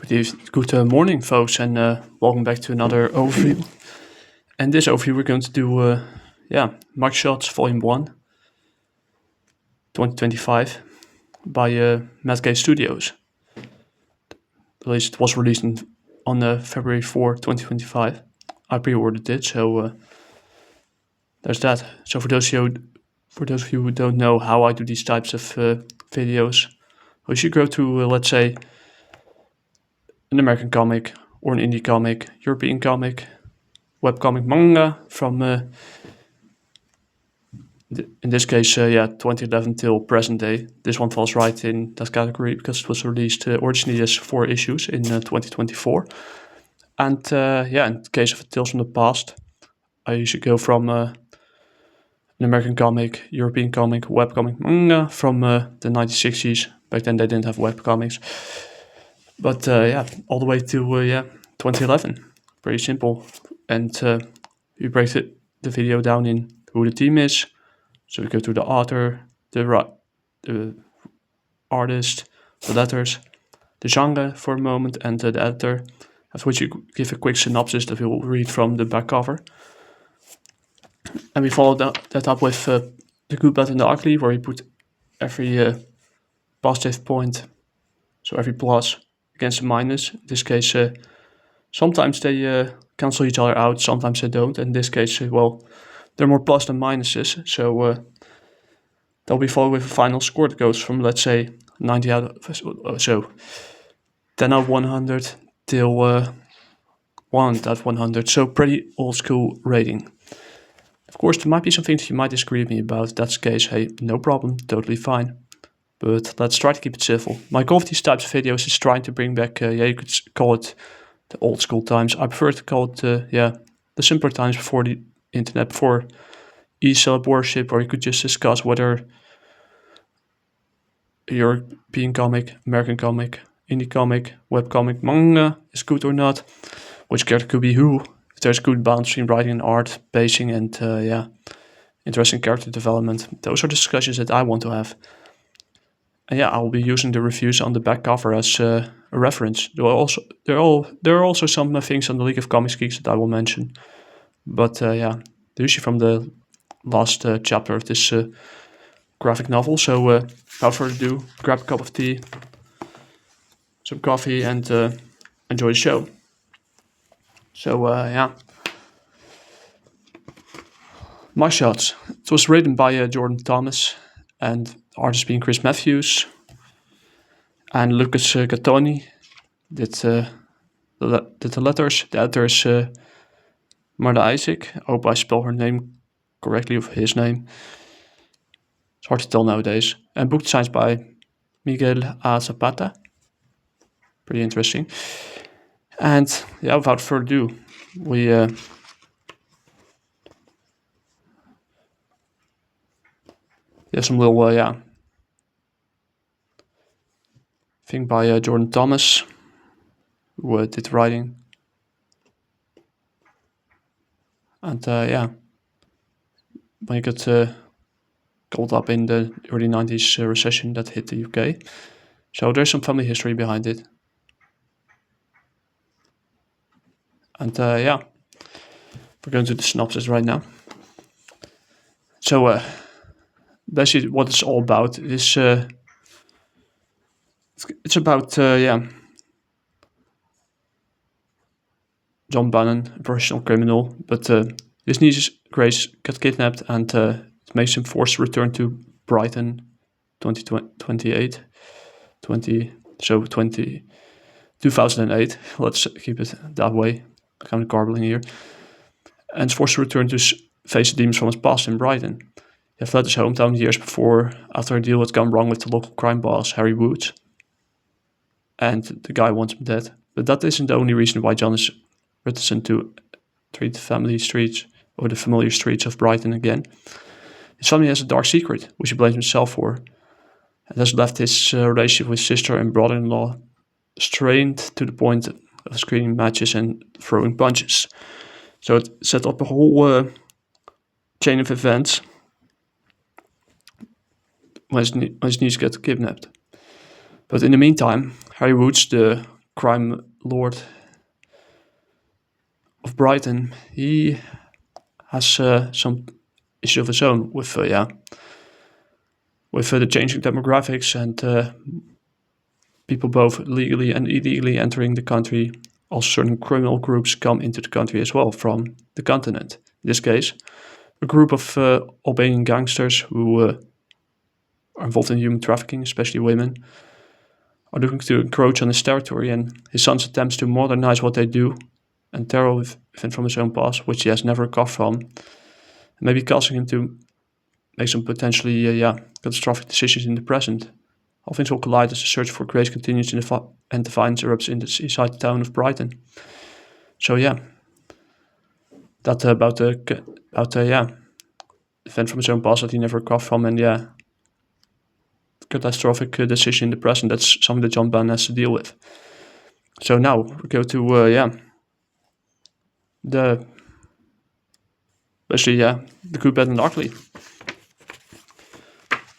Good morning, folks, and welcome back to another overview. And this overview, we're going to do, Mugshots Vol.1, 2025, by Matt Studios. It was released on February 4, 2025. I pre-ordered it, so there's that. So for those of you who don't know how I do these types of videos, we should go to, let's say, an American comic or an indie comic, European comic, webcomic, manga from, in this case, 2011 till present day. This one falls right in that category because it was released originally as 4 issues in 2024. And in the case of Tales from the Past, I usually go from an American comic, European comic, webcomic, manga from the 1960s. Back then they didn't have webcomics. But all the way to 2011. Pretty simple. And we break the video down in who the team is. So we go to the author, the artist, the letters, the genre for a moment, and the editor. After which you give a quick synopsis that we will read from the back cover. And we follow that up with the good, bad, and the ugly, where we put every positive point, so every plus against a minus. In this case, sometimes they cancel each other out, sometimes they don't. In this case, they're more plus than minuses, so they'll be followed with a final score that goes from, let's say, 90 out of, 10 out of 100 till 1 out of 100, so pretty old school rating. Of course, there might be some things you might disagree with me about. If that's the case, hey, no problem, totally fine. But let's try to keep it civil. My goal of these types of videos is trying to bring back, you could call it the old school times. I prefer to call it, the simpler times before the internet, before e-celeb worship, where you could just discuss whether a European comic, American comic, indie comic, webcomic, manga is good or not, which character could be who, if there's good balance between writing and art, pacing, and interesting character development. Those are discussions that I want to have. And I will be using the reviews on the back cover as a reference. There are also some things on the League of Comics Geeks that I will mention. But usually from the last chapter of this graphic novel. So without further ado, grab a cup of tea, some coffee, and enjoy the show. So Mugshots. It was written by Jordan Thomas, and the artist being Chris Matthews, and Lucas Gattoni did the letters. The editor is Marta Isaac. I hope I spell her name correctly, of his name. It's hard to tell nowadays. And book designs by Miguel A. Zapata. Pretty interesting. And without further ado, we some little thing by Jordan Thomas, who did the writing. And when you got caught up in the early 90s recession that hit the UK. So there's some family history behind it. And we're going to the synopsis right now. So basically what it's all about is it's about John Bannan, a professional criminal, but his niece Grace got kidnapped, and it makes him forced to return to Brighton 2008. Let's keep it that way. I'm kind of garbling here. And is forced to return to face the demons from his past in Brighton. He fled his hometown years before, after a deal had gone wrong with the local crime boss, Harry Woods. And the guy wants him dead. But that isn't the only reason why John is reticent to treat the familiar streets of Brighton again. His family has a dark secret, which he blames himself for, and has left his relationship with sister and brother-in-law strained to the point of screaming matches and throwing punches. So it set up a whole chain of events when his niece gets kidnapped. But in the meantime, Harry Woods, the crime lord of Brighton, he has some issues of his own with the changing demographics and people both legally and illegally entering the country. Also, certain criminal groups come into the country as well from the continent. In this case, a group of Albanian gangsters who are involved in human trafficking, especially women, are looking to encroach on his territory, and his son's attempts to modernize what they do and terror within from his own past, which he has never recovered from, maybe causing him to make some potentially catastrophic decisions in the present. All things will collide as the search for grace continues and the violence erupts in the seaside town of Brighton. So that about the event from his own past that he never recovered from, and catastrophic decision in the present. That's something that John Bannan has to deal with. So now we go to the good, bad, and ugly.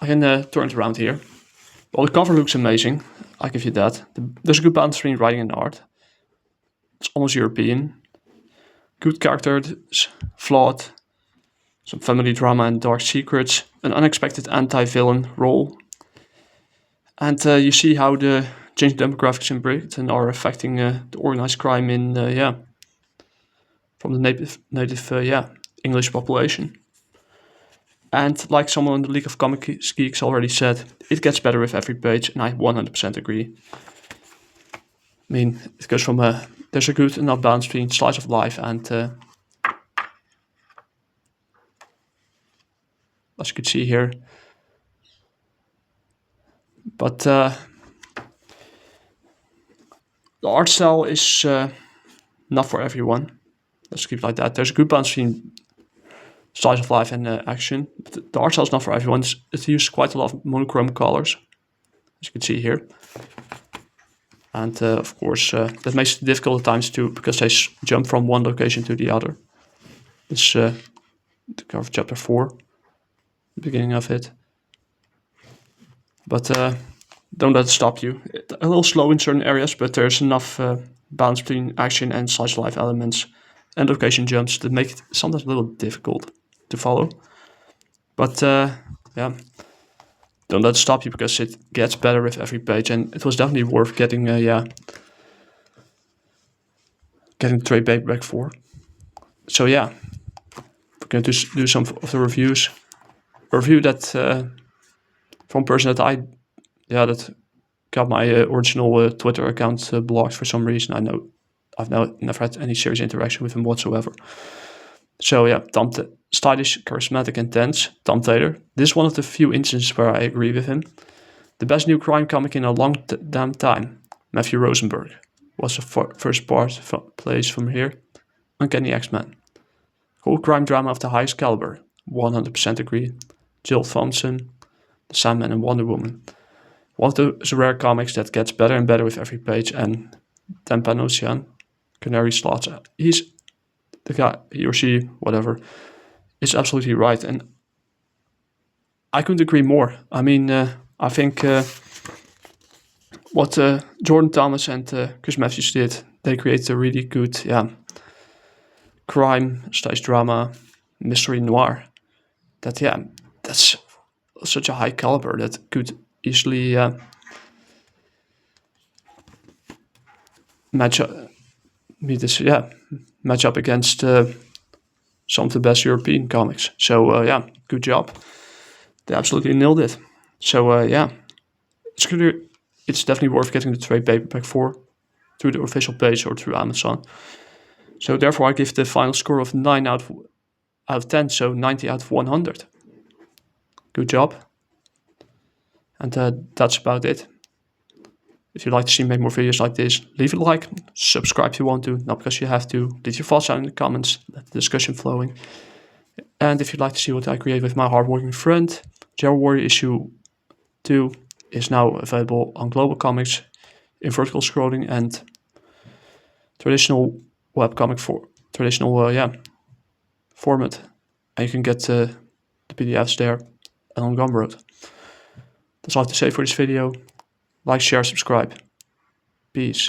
I can turn it around here. Well, the cover looks amazing. I give you that. There's a good balance between writing and art. It's almost European. Good characters, flawed, some family drama and dark secrets, an unexpected anti-villain role. And you see how the changing demographics in Britain are affecting the organized crime in from the native English population. And like someone in the League of Comics Geeks already said, it gets better with every page, and I 100% agree. I mean, it goes from there's a good enough balance between slice of life and as you can see here. But the art style is not for everyone. Let's keep it like that. There's a good balance between slice of life and action. The art style is not for everyone. It uses quite a lot of monochrome colors, as you can see here. And of course, that makes it difficult at times too, because they jump from one location to the other. It's the cover of chapter 4, the beginning of it. But don't let it stop you. A little slow in certain areas, but there's enough balance between action and slice of life elements and location jumps that make it sometimes a little difficult to follow. But don't let it stop you, because it gets better with every page, and it was definitely worth getting getting the trade paperback for. So we're going to do some of the reviews. A review that from a person that that got my original Twitter account blocked for some reason. I know I've never had any serious interaction with him whatsoever. So stylish, charismatic, and tense. Tom Taylor. This is one of the few instances where I agree with him. The best new crime comic in a long damn time. Matthew Rosenberg was the first part plays from here. Uncanny X-Men. Cool crime drama of the highest caliber. 100% agree. Jill Thompson, The Sandman, and Wonder Woman. One of those rare comics that gets better and better with every page. And Dan Panosian, Canary Slots. He's the guy, he or she, whatever, is absolutely right. And I couldn't agree more. I mean, I think what Jordan Thomas and Chris Matthews did, they created a really good, crime / drama, mystery noir. That's such a high caliber that could easily match up against some of the best European comics. So good job. They absolutely nailed it. So it's definitely worth getting the trade paperback for through the official page or through Amazon. So therefore, I give the final score of 9 out of 10, so 90 out of 100. Good job. And that's about it. If you'd like to see me make more videos like this, leave a like, subscribe if you want to, not because you have to. Leave your thoughts down in the comments, let the discussion flowing. And if you'd like to see what I create with my hardworking friend, Jaguar issue 2 is now available on Globalcomix in vertical scrolling and traditional webcomic format. And you can get the PDFs there and on Gumroad. That's all I have to say for this video. Like, share, subscribe. Peace.